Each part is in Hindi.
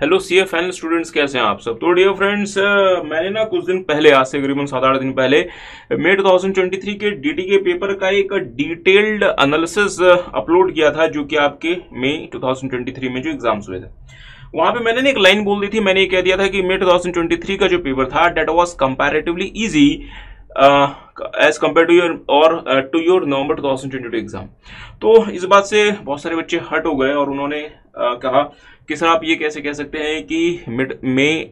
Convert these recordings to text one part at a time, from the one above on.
हेलो सीए फाइनल स्टूडेंट्स, कैसे हैं आप सब। तो डियर फ्रेंड्स, मैंने ना कुछ दिन पहले, आज से करीबन 7-8 दिन पहले मई 2023 के डीटी के पेपर का एक डिटेल्ड एनालिसिस अपलोड किया था, जो कि आपके मई 2023 में जो एग्जाम्स हुए थे वहां पे मैंने एक लाइन बोल दी थी। मैंने ये कह दिया था कि मई 2023 का जो पेपर था that was comparatively easy as compare to your to your November 2022 exam. तो इस बात से बहुत सारे बच्चे हट हो गए और उन्होंने कहा कि सर आप ये कैसे कह सकते हैं कि मई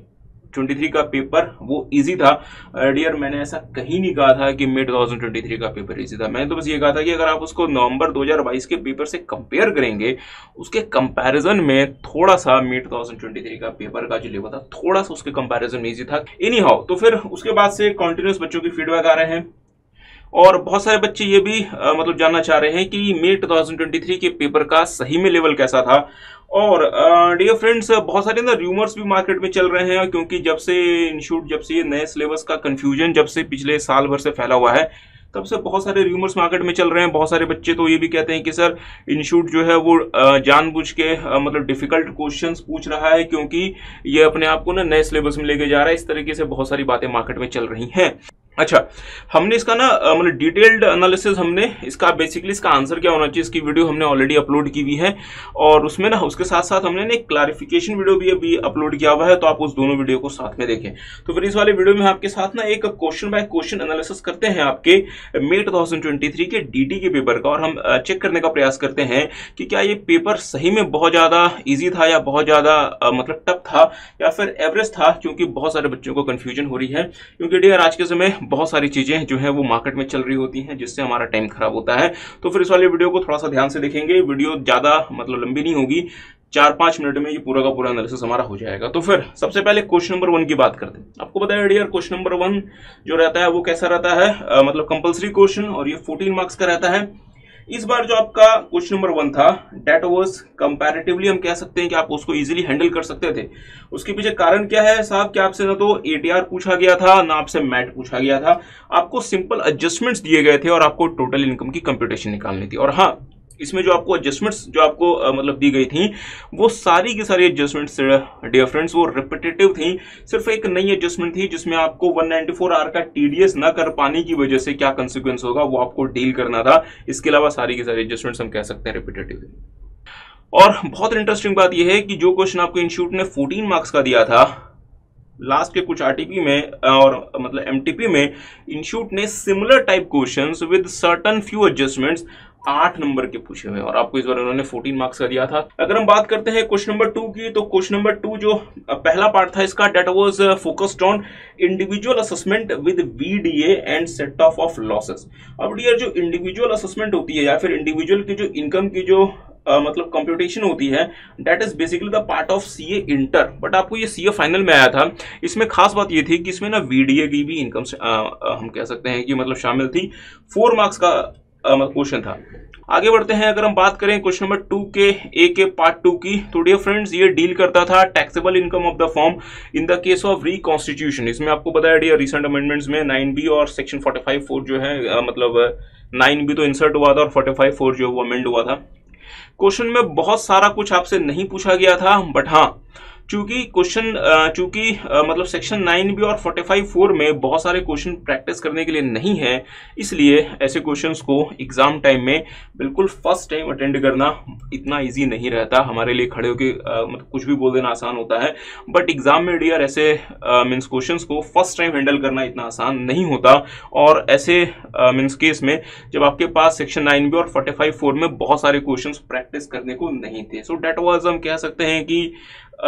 23 का पेपर वो इजी था। डियर, मैंने ऐसा कहीं नहीं कहा था कि मई 2023 का पेपर इजी था। मैंने तो बस ये कहा था कि अगर आप उसको नवंबर 2022 के पेपर से कंपेयर करेंगे, उसके कंपैरिजन में थोड़ा सा मई 2023 का पेपर का जो लेवल था थोड़ा सा उसके कंपैरिजन में इजी था। एनी हाउ, तो फिर उसके बाद से कंटिन्यूस बच्चों की फीडबैक आ रहे हैं और बहुत सारे बच्चे ये भी मतलब जानना चाह रहे हैं कि मई 2023 के पेपर का सही में लेवल कैसा था। और डियर फ्रेंड्स, बहुत सारे ना रूमर्स भी मार्केट में चल रहे हैं, क्योंकि जब से ये नए सिलेबस का कंफ्यूजन जब से पिछले साल भर से फैला हुआ है, तब से बहुत सारे रूमर्स मार्केट में चल रहे हैं। बहुत सारे बच्चे तो ये भी कहते हैं कि सर इंस्टीट्यूट जो है वो जानबूझ के मतलब डिफिकल्ट क्वेश्चंस पूछ रहा है, क्योंकि ये अपने आप को ना नए सिलेबस में लेके जा रहा है। इस तरीके से बहुत सारी बातें मार्केट में चल रही हैं। अच्छा, हमने इसका ना मतलब डिटेल्ड एनालिसिस, हमने इसका बेसिकली इसका आंसर क्या होना चाहिए, इसकी वीडियो हमने ऑलरेडी अपलोड की हुई है और उसमें ना उसके साथ साथ हमने ना एक क्लैरिफिकेशन वीडियो भी अभी अपलोड किया हुआ है, तो आप उस दोनों वीडियो को साथ में देखें। तो फिर इस वाले वीडियो में आपके साथ ना एक क्वेश्चन बाय क्वेश्चन एनालिसिस करते हैं आपके मई 2023 के डीटी के पेपर का, और हम चेक करने का प्रयास करते हैं कि क्या ये पेपर सही में बहुत ज्यादा ईजी था या बहुत ज्यादा मतलब टफ था या फिर एवरेज था, क्योंकि बहुत सारे बच्चों को कंफ्यूजन हो रही है। क्योंकि डियर, आज के समय बहुत सारी चीजें जो है वो मार्केट में चल रही होती हैं, जिससे हमारा टाइम खराब होता है। तो फिर इस वाले वीडियो को थोड़ा सा ध्यान से देखेंगे। वीडियो ज्यादा मतलब लंबी नहीं होगी, 4-5 मिनट में ये पूरा का पूरा एनालिसिस हमारा हो जाएगा। तो फिर सबसे पहले क्वेश्चन नंबर 1 की बात करते हैं। आपको बताया डियर, क्वेश्चन नंबर 1 जो रहता है वो कैसा रहता है, मतलब कंपल्सरी क्वेश्चन, और ये 14 मार्क्स का रहता है। इस बार जो आपका क्वेश्चन नंबर 1 था डेट वाज कंपैरेटिवली, हम कह सकते हैं कि आप उसको इजीली हैंडल कर सकते थे। उसके पीछे कारण क्या है साहब, कि आपसे ना तो एटीआर पूछा गया था, ना आपसे मैट पूछा गया था। आपको सिंपल एडजस्टमेंट्स दिए गए थे और आपको टोटल इनकम की कंप्यूटेशन निकालनी थी। और हाँ, इसमें जो आपको एडजस्टमेंट्स जो आपको मतलब दी गई थी, वो सारी की सारी एडजस्टमेंट्स डियर फ्रेंड्स वो रिपीटेटिव थी। सिर्फ एक नई एडजस्टमेंट थी जिसमें आपको 194 आवर का टीडीएस ना कर पाने की वजह से क्या कंसिक्वेंस होगा वो आपको डील करना था। इसके अलावा सारी की सारी एडजस्टमेंट्स हम कह सकते हैं रिपीटेटिव थी। और बहुत इंटरेस्टिंग बात यह है कि जो क्वेश्चन आपको इंस्टीट्यूट ने 14 मार्क्स का दिया था, लास्ट के कुछ आरटीपी में और मतलब एमटीपी में इंस्टीट्यूट ने similar type questions with certain few adjustments 8 number के पूछे हुए, और आपको इस बार उन्होंने 14 मार्क्स का दिया था। अगर हम बात करते हैं क्वेश्चन नंबर 2 की, तो क्वेश्चन नंबर 2 जो पहला पार्ट था इसका, that was focused on individual assessment with VDA and set of losses. अब डियर, जो इंडिविजुअल असेसमेंट होती है या फिर इंडिविजुअल की जो इनकम की जो मतलब कंप्यूटेशन होती है, that is basically the part of CA inter. But आपको ये सीए फाइनल में आया था। इसमें खास बात ये थी कि इसमें ना वीडीए की भी इनकम हम कह सकते हैं कि मतलब शामिल थी। 4 मार्क्स का क्वेश्चन था। आगे बढ़ते हैं। अगर हम बात करें क्वेश्चन नंबर 2 के ए के पार्ट 2 की, तो डियर फ्रेंड्स ये डील करता था taxable income of the form in the case of reconstitution. इसमें आपको बताया डियर, रिसेंट अमेंडमेंट्स में 9B और सेक्शन 45(4) जो है मतलब 9B तो इंसर्ट हुआ था और 45(4) जो वो अमेंड हुआ था। क्वेश्चन में बहुत सारा कुछ आपसे नहीं पूछा गया था, बट हाँ, चूंकि मतलब सेक्शन 9B और 45(4) में बहुत सारे क्वेश्चन प्रैक्टिस करने के लिए नहीं है, इसलिए ऐसे क्वेश्चंस को एग्जाम टाइम में बिल्कुल फर्स्ट टाइम अटेंड करना इतना इजी नहीं रहता। हमारे लिए खड़े होकर मतलब कुछ भी बोल देना आसान होता है, बट एग्जाम में डियर ऐसे मीन्स क्वेश्चंस को फर्स्ट टाइम हैंडल करना इतना आसान नहीं होता। और ऐसे मीन्स केस में जब आपके पास सेक्शन 9B और 45(4) में बहुत सारे क्वेश्चंस प्रैक्टिस करने को नहीं थे, सो डेट वाज, हम कह सकते हैं कि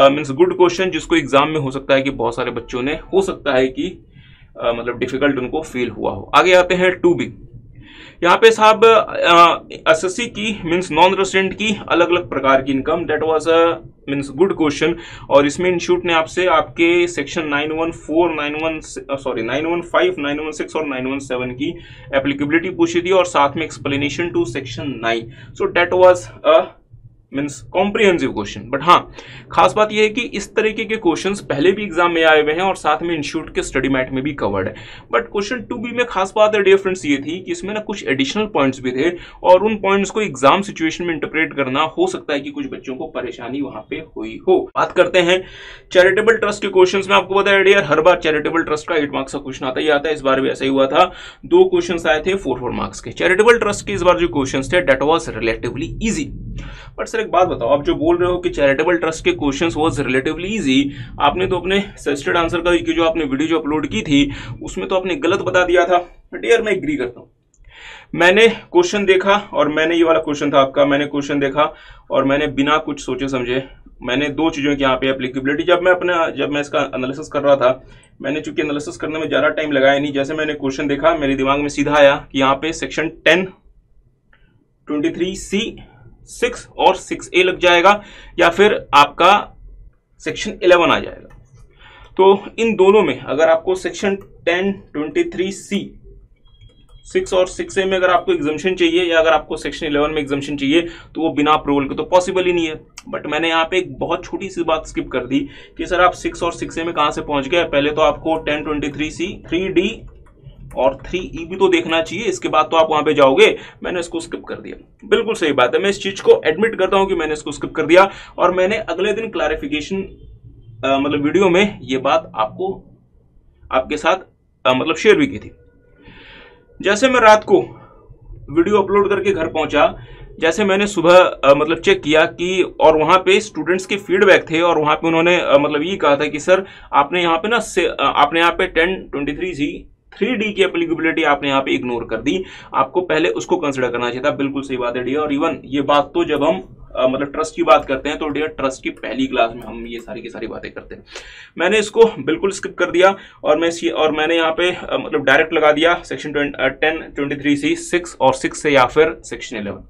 मीन्स गुड क्वेश्चन, जिसको एग्जाम में हो सकता है कि बहुत सारे बच्चों ने हो सकता है कि मतलब डिफिकल्ट उनको फील हुआ हो। आगे आते हैं 2B। यहाँ पे साहब एसएससी की मीन्स नॉन रेसिडेंट की अलग अलग प्रकार की income, that was means good question. और इसमें इंस्टीट्यूट ने आपसे आपके सेक्शन 915, 916 और 917 की एप्लीकेबिलिटी पूछी थी, और साथ में explanation to section 9। So that was means comprehensive question. But हाँ, खास बात यह है कि इस तरीके के क्वेश्चंस पहले भी एग्जाम में आए हुए हैं और साथ में इंस्टीट्यूट के स्टडी मैट में भी कवर्ड है। बट क्वेश्चन 2B में खास बात है डियर फ्रेंड्स ये थी कि इसमें ना कुछ एडिशनल पॉइंट्स भी थे और उन पॉइंट्स को एग्जाम सिचुएशन में इंटरप्रेट करना हो सकता है कि कुछ बच्चों को परेशानी वहां पे हुई हो। बात करते हैं चैरिटेबल ट्रस्ट के क्वेश्चंस में। आपको बताया डियर, हर बार चैरिटेबल ट्रस्ट का 8 मार्क्स का क्वेश्चन आता ही आता है। इस बार भी ऐसा ही हुआ था, 2 क्वेश्चन आए थे 4 मार्क्स के। चैरिटेबल ट्रस्ट के इस बार जो क्वेश्चन थे that was relatively easy. But sir एक बात बताओ, आप जो बोल रहे हो कि चैरिटेबल ट्रस्ट के क्वेश्चंस वाज रिलेटिवली इजी, आपने तो अपने सजेस्टेड आंसर का की जो आपने वीडियो जो अपलोड की थी उसमें तो आपने गलत बता दिया था। डियर मैं एग्री करता हूं, मैंने क्वेश्चन देखा और मैंने ये वाला क्वेश्चन था आपका, मैंने क्वेश्चन देखा और मैंने बिना कुछ सोचे समझे मैंने 2 चीजों की यहाँ पे एप्लीकेबिलिटी, जब मैं इसका एनालिसिस कर रहा था, मैंने चूंकि एनालिसिस करने में ज्यादा टाइम लगाया नहीं, जैसे मैंने क्वेश्चन देखा मेरे दिमाग में सीधा आया कि यहाँ पे सेक्शन 10, 23C, 6 और 6A लग जाएगा या फिर आपका सेक्शन 11 आ जाएगा। तो इन दोनों में अगर आपको सेक्शन 10, 23C, 6 और 6A में अगर आपको एग्जम्पशन चाहिए या अगर आपको सेक्शन 11 में एग्जम्पशन चाहिए तो वो बिना अप्रूवल के तो पॉसिबल ही नहीं है। बट मैंने यहाँ पे एक बहुत छोटी सी बात स्किप कर दी कि सर आप 6 और 6A में कहां से पहुंच गए। पहले तो आपको 10, 23C, 3D और 3E भी तो देखना चाहिए, इसके बाद तो आप वहां पे जाओगे। मैंने इसको स्किप कर दिया, बिल्कुल सही बात है, मैं इस चीज को एडमिट करता हूं कि मैंने इसको स्किप कर दिया और मैंने अगले दिन क्लैरिफिकेशन मतलब वीडियो में ये बात आपके साथ मतलब शेयर भी की थी। जैसे मैं रात को वीडियो अपलोड करके घर पहुंचा, जैसे मैंने सुबह मतलब चेक किया कि और वहां पे स्टूडेंट्स के फीडबैक थे और वहां पे उन्होंने मतलब ये कहा था कि सर आपने यहाँ पे ना आपने यहाँ पे 10, 23C, 3D की एप्लीकेबिलिटी आपने यहाँ पे इग्नोर कर दी, आपको पहले उसको कंसिडर करना चाहिए था। बिल्कुल सही बात है डियर, और इवन ये बात तो जब हम मतलब ट्रस्ट की बात करते हैं तो डियर ट्रस्ट की पहली क्लास में हम ये सारी की सारी बातें करते हैं। मैंने इसको बिल्कुल स्किप कर दिया और मैंने यहाँ पे मतलब डायरेक्ट लगा दिया सेक्शन 10, 23C, 6 और 6 से या फिर सेक्शन 11।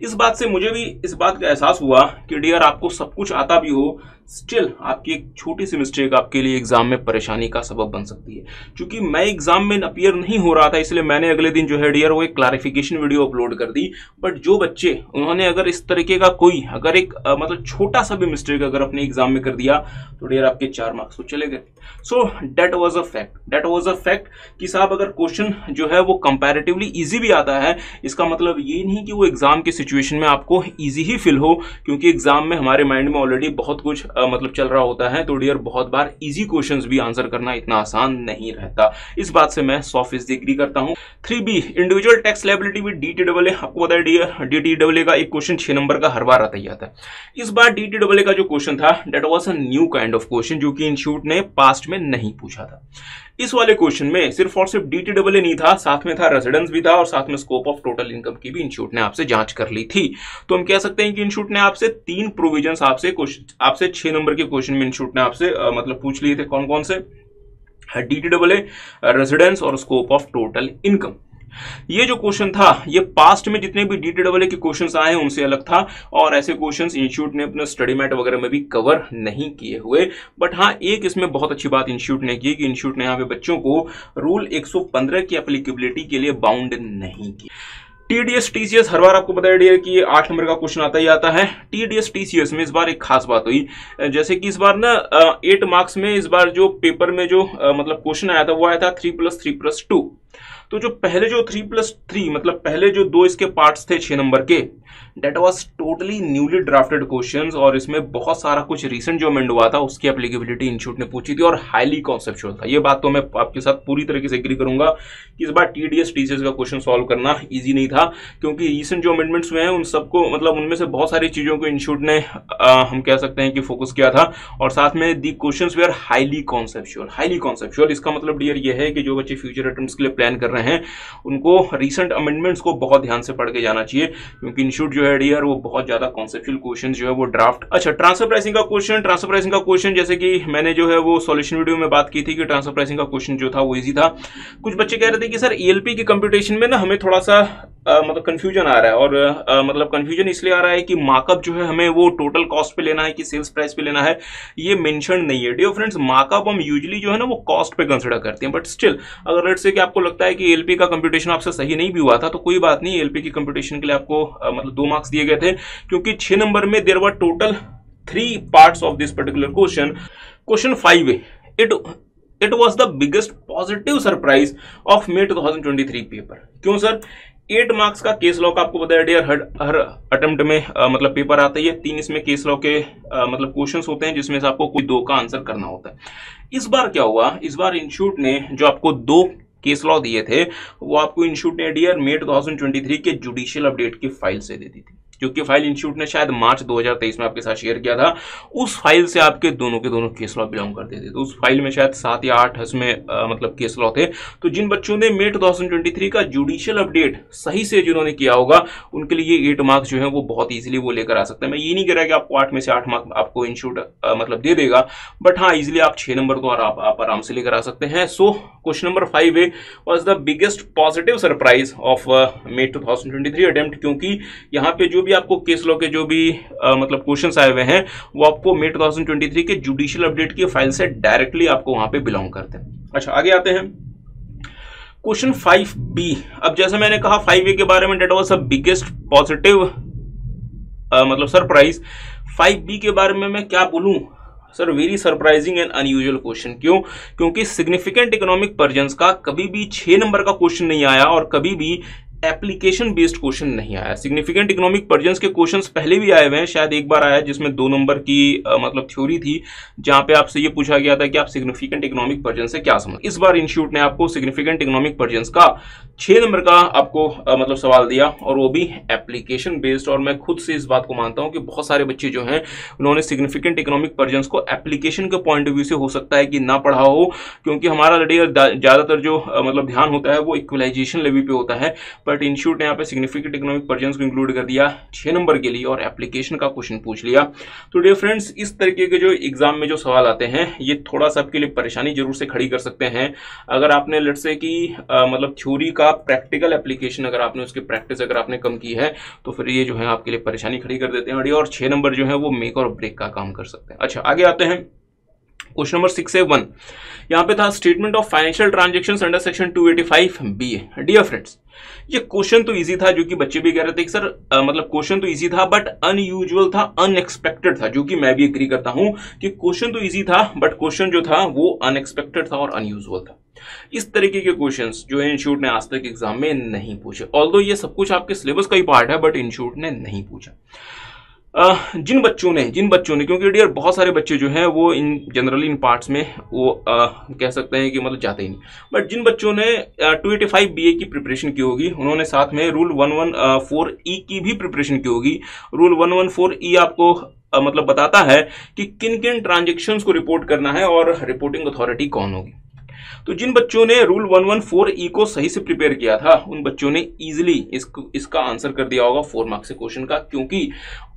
इस बात से मुझे भी इस बात का एहसास हुआ कि डियर आपको सब कुछ आता भी हो, स्टिल आपकी एक छोटी सी मिस्टेक आपके लिए एग्जाम में परेशानी का सबब बन सकती है। क्योंकि मैं एग्जाम में अपीयर नहीं हो रहा था, इसलिए मैंने अगले दिन जो है डियर वो एक क्लैरिफिकेशन वीडियो अपलोड कर दी। बट जो बच्चे उन्होंने अगर इस तरीके का कोई अगर एक मतलब छोटा सा भी मिस्टेक अगर अपने एग्जाम में कर दिया तो डियर आपके 4 मार्क्स तो चले गए। सो डेट वॉज अ फैक्ट कि साहब अगर क्वेश्चन जो है वो कंपैरेटिवली इजी भी आता है, इसका मतलब ये नहीं कि वो एग्जाम की सिचुएशन में आपको इजी ही फील हो, क्योंकि एग्जाम में हमारे माइंड में ऑलरेडी बहुत कुछ मतलब चल रहा होता है। तो डियर बहुत बार इजी क्वेश्चंस भी आंसर करना इतना आसान नहीं रहता, इस बात से मैं 100% एग्री करता हूं। 3B individual tax liability with DTAA, आपको बताया डियर DTAA का एक क्वेश्चन 6 नंबर का हर बार आता ही आता है। इस बार DTAA का जो क्वेश्चन था that was a new kind of question जो कि इंस्टीट्यूट ने पास्ट में नहीं पूछा था। इस वाले क्वेश्चन में सिर्फ और सिर्फ DTAA नहीं था, साथ में था रेजिडेंस भी था और साथ में स्कोप ऑफ टोटल इनकम की भी इंस्टीट्यूट ने आपसे जांच कर ली थी। तो हम कह सकते हैं कि इंस्टीट्यूट ने आपसे 3 प्रोविजंस आपसे 6 नंबर के क्वेश्चन में इंस्टीट्यूट ने आपसे मतलब पूछ लिए थे। कौन कौन से? DTAA, रेजिडेंस और स्कोप ऑफ टोटल इनकम। ये जो क्वेश्चन था ये पास्ट में जितने भी DTAA के क्वेश्चंस आए हैं उनसे अलग था और ऐसे क्वेश्चंस इंस्टीट्यूट ने अपने स्टडी मैट वगैरह में भी कवर नहीं किए हुए। बट हाँ, एक इसमें बहुत अच्छी बात इंस्टीट्यूट ने की कि इंस्टीट्यूट ने यहाँ पे बच्चों को रूल 115 की एप्लीकेबिलिटी के लिए बाउंड नहीं की। TDS TCS हर बार आपको बताया डियर कि 8 नंबर का क्वेश्चन आता ही आता है। TDS TCS में इस बार एक खास बात हुई, जैसे कि इस बार ना 8 मार्क्स में इस बार जो पेपर में जो मतलब क्वेश्चन आया था वो आया था 3+3+2। तो जो पहले जो 3+3 मतलब पहले जो 2 इसके पार्ट्स थे 6 नंबर के, that was totally newly drafted questions और इसमें बहुत सारा कुछ रिसेंट जो अमेंड हुआ था उसकी एप्लीकेबिलिटी इंस्टीट्यूट ने पूछी थी और हाईली कॉन्सेप्चुअल था। ये बात तो मैं आपके साथ पूरी तरीके से एग्री करूंगा कि इस बार TDS TCS का क्वेश्चन सॉल्व करना इजी नहीं था, क्योंकि रिसेंट जो अमेंडमेंट्स हुए हैं उन सबको मतलब उनमें से बहुत सारी चीजों को इंस्टीट्यूट ने हम कह सकते हैं कि फोकस किया था और साथ में the questions were highly conceptual. इसका मतलब डियर ये है कि जो बच्चे फ्यूचर अटेम्प्ट्स के लिए प्लान कर रहे हैं उनको रिसेंट अमेंडमेंट्स को बहुत ध्यान से पढ़ के जाना चाहिए, क्योंकि इंस्टीट्यूट जो है डियर वो बहुत ज्यादा कॉन्सेप्चुअल क्वेश्चन जो है वो ड्राफ्ट। अच्छा, ट्रांसफर प्राइसिंग का क्वेश्चन जैसे कि मैंने जो है वो सॉल्यूशन वीडियो में बात की थी कि ट्रांसफर प्राइसिंग का क्वेश्चन जो था वो इजी था। कुछ बच्चे कह रहे थे कि सर ELP की कंप्यूटेशन में ना हमें थोड़ा सा मतलब कंफ्यूजन आ रहा है और मतलब कंफ्यूजन इसलिए आ रहा है कि मार्कअप जो है हमें वो टोटल कॉस्ट पे लेना है कि सेल्स प्राइस पे लेना है, ये मेंशन नहीं है। डियर फ्रेंड्स, मार्कअप हम यूजुअली जो है ना वो कॉस्ट पे कंसीडर करते हैं, बट स्टिल अगर लेट्स से कि आपको लगता है कि कि एलपी का कंप्यूटेशन आपसे सही नहीं भी हुआ था तो कोई बात नहीं, एलपी की कंप्यूटेशन के लिए आपको मतलब 2 मार्क्स दिए गए थे, क्योंकि 6 नंबर में there were total 3 parts of this particular question. Question 5A, it was the biggest positive surprise of May 2023 paper. क्यों सर? 8 मार्क्स का केस लॉ का आपको बताया डियर हर अटेम्प्ट में मतलब पेपर आता ही है। 3 इसमें केस लॉ के मतलब क्वेश्चंस होते हैं, जिसमें से आपको कोई 2 का आंसर करना होता है। इस बार क्या हुआ, इस बार इंस्टीट्यूट ने जो आपको 2 केस लॉ दिए थे वो आपको इंस्टीट्यूट ने डियर मे 2023 के जुडिशियल अपडेट की फाइल से दे दी थी, क्योंकि फाइल इंस्टीट्यूट ने शायद मार्च 2023 में आपके साथ शेयर किया था। उस फाइल से आपके दोनों के दोनों केस लॉ बिलोंग करते थे। तो उस फाइल में शायद 7 या 8 इसमें मतलब केस लॉ थे। तो जिन बच्चों ने मे 2023 का जुडिशियल अपडेट सही से जिन्होंने किया होगा उनके लिए 8 मार्क्स जो है वो बहुत ईजिली वो लेकर आ सकते हैं। मैं ये नहीं कह रहा कि आपको 8 में से 8 मार्क्स आपको इंस्टीट्यूट मतलब दे देगा, बट हाँ इजिली आप 6 नंबर तो आप आराम से लेकर आ सकते हैं। So question number 5A was the biggest positive surprise of May 2023 attempt, क्योंकि यहाँ पे जो भी आपको केस लॉ के जो भी मतलब क्वेश्चंस आए हुए हैं वो आपको मे 2023 के जुडिशियल अपडेट की फाइल से डायरेक्टली आपको वहां पे बिलोंग करते हैं। अच्छा आगे आते हैं क्वेश्चन 5B। अब जैसे मैंने कहा 5A के बारे में, that was the biggest positive मतलब सरप्राइज। 5B के बारे में मैं क्या बोलूं sir, very surprising and unusual question. क्यों? क्योंकि सिग्निफिकेंट इकोनॉमिक पर्जन्स का कभी भी 6 नंबर का क्वेश्चन नहीं आया और कभी भी एप्लीकेशन बेस्ड क्वेश्चन नहीं आया। सिग्निफिकेंट इकोनॉमिक पर्जन्स के क्वेश्चंस पहले भी आए हुए हैं, शायद एक बार आया जिसमें 2 नंबर की मतलब थ्योरी थी, जहां पे आपसे ये पूछा गया था कि आप सिग्निफिकेंट इकोनॉमिक पर्जन से क्या समझ। इस बार इंस्टीट्यूट ने आपको सिग्निफिकेंट इकोनॉमिक पर्जन्स का 6 नंबर का आपको मतलब सवाल दिया, और वो भी एप्लीकेशन बेस्ड। और मैं खुद से इस बात को मानता हूं कि बहुत सारे बच्चे जो हैं उन्होंने सिग्निफिकेंट इकोनॉमिक पर्जन्स को एप्लीकेशन के पॉइंट ऑफ व्यू से हो सकता है कि ना पढ़ा हो, क्योंकि हमारा ज्यादातर जो मतलब ध्यान होता है वो इक्वलाइजेशन लेवल पे होता है, बट इंस्टीट्यूट ने यहाँ पे सिग्निफिकेंट इकोनॉमिक पर्जन्स को इंक्लूड कर दिया 6 नंबर के लिए और एप्लीकेशन का क्वेश्चन पूछ लिया। तो डियर फ्रेंड्स, इस तरीके के जो एग्जाम में जो सवाल आते हैं ये थोड़ा सा आपके लिए परेशानी जरूर से खड़ी कर सकते हैं। अगर आपने लेट्स से कि मतलब थ्योरी का प्रैक्टिकल एप्लीकेशन अगर आपने उसकी प्रैक्टिस अगर आपने कम की है तो फिर ये जो है आपके लिए परेशानी खड़ी कर देते हैं, और 6 नंबर जो है वो मेक और ब्रेक का काम कर सकते हैं। अच्छा आगे आते हैं क्वेश्चन नंबर 6A1। यहां पे था statement of financial transactions under section 285B। Dear friends, ये क्वेश्चन तो इजी था, जो कि बच्चे भी कह रहे थे कि सर मतलब क्वेश्चन तो इजी था बट अनयूजुअल था, अनएक्सपेक्टेड था, जो कि मैं भी एग्री करता हूं कि क्वेश्चन तो इजी था बट क्वेश्चन जो था वो अनएक्सपेक्टेड था और अनयूजुअल था। इस तरीके के क्वेश्चंस जो है इंस्टीट्यूट ने आज तक एग्जाम में नहीं पूछे, ऑल्दो ये सब कुछ आपके सिलेबस का ही पार्ट है, बट इंस्टीट्यूट ने नहीं पूछा। जिन बच्चों ने क्योंकि डियर बहुत सारे बच्चे जो हैं वो इन जनरली इन पार्ट्स में वो कह सकते हैं कि मतलब जाते ही नहीं, बट जिन बच्चों ने 285BA की प्रिपरेशन की होगी उन्होंने साथ में रूल 114E की भी प्रिपरेशन की होगी। रूल 114E आपको मतलब बताता है कि किन किन ट्रांजेक्शन्स को रिपोर्ट करना है और रिपोर्टिंग अथॉरिटी कौन होगी। तो जिन बच्चों ने रूल 114E को सही से प्रिपेयर किया था उन बच्चों ने इजीली इसका आंसर कर दिया होगा 4 मार्क्स से क्वेश्चन का, क्योंकि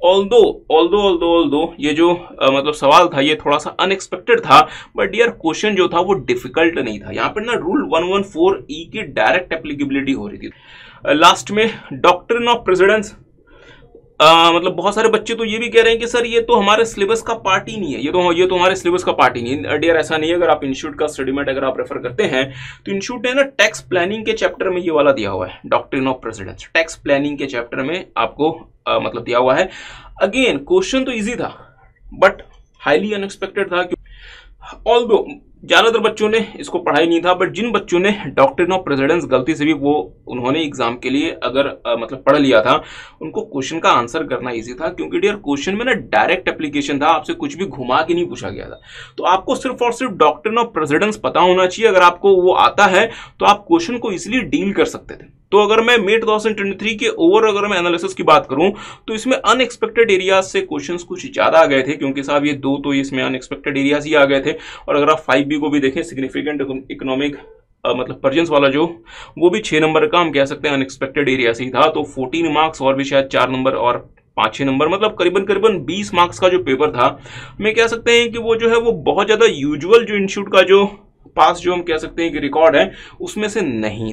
ऑल्दो ये जो मतलब सवाल था ये थोड़ा सा अनएक्सपेक्टेड था, बट यार क्वेश्चन जो था वो डिफिकल्ट नहीं था। यहाँ पर ना रूल 114E की डायरेक्ट एप्लीकेबिलिटी हो रही थी। लास्ट में डॉक्ट्रिन ऑफ प्रेसिडेंस, मतलब बहुत सारे बच्चे तो ये भी कह रहे हैं कि सर ये तो हमारे सिलेबस का पार्ट ही नहीं है, ये तो हमारे सिलेबस का पार्ट ही नहीं है। डियर ऐसा नहीं है, अगर आप इंस्टीट्यूट का स्टडी मेट अगर आप रेफर करते हैं तो इंस्टीट्यूट ने ना टैक्स प्लानिंग के चैप्टर में ये वाला दिया हुआ है, doctrine of precedence tax planning के चैप्टर में आपको मतलब दिया हुआ है। अगेन क्वेश्चन तो ईजी था बट हाईली अनएक्सपेक्टेड था, ऑल्दो ज्यादातर बच्चों ने इसको पढ़ा ही नहीं था, बट जिन बच्चों ने डॉक्ट्रिन ऑफ प्रेसिडेंस गलती से भी वो उन्होंने एग्जाम के लिए अगर मतलब पढ़ लिया था उनको क्वेश्चन का आंसर करना इजी था, क्योंकि डियर क्वेश्चन में ना डायरेक्ट एप्लीकेशन था, आपसे कुछ भी घुमा के नहीं पूछा गया था। तो आपको सिर्फ और सिर्फ डॉक्ट्रिन ऑफ प्रेसिडेंस पता होना चाहिए। अगर आपको वो आता है तो आप क्वेश्चन को इजिली डील कर सकते थे। तो अगर मैं मे 2023 के ओवर अगर मैं एनालिसिस की बात करूं तो इसमें अनएक्सपेक्टेड एरियाज से क्वेश्चंस कुछ ज्यादा आ गए थे, क्योंकि साहब ये 2 तो इसमें अनएक्सपेक्टेड एरियाज ही आ गए थे। और अगर आप 5B को भी देखें सिग्निफिकेंट इकोनॉमिक मतलब पर्जन्स वाला जो वो भी 6 नंबर का हम कह सकते हैं अनएक्सपेक्टेड एरिया से ही था। तो 14 मार्क्स और भी शायद 4 नंबर और 5-6 नंबर मतलब करीबन 20 मार्क्स का जो पेपर था, मैं कह सकते हैं कि वो जो है वो बहुत ज्यादा यूजुअल जो इंस्टीट्यूट का जो पास जो हम कह सकते हैं कि रिकॉर्ड है उसमें से नहीं।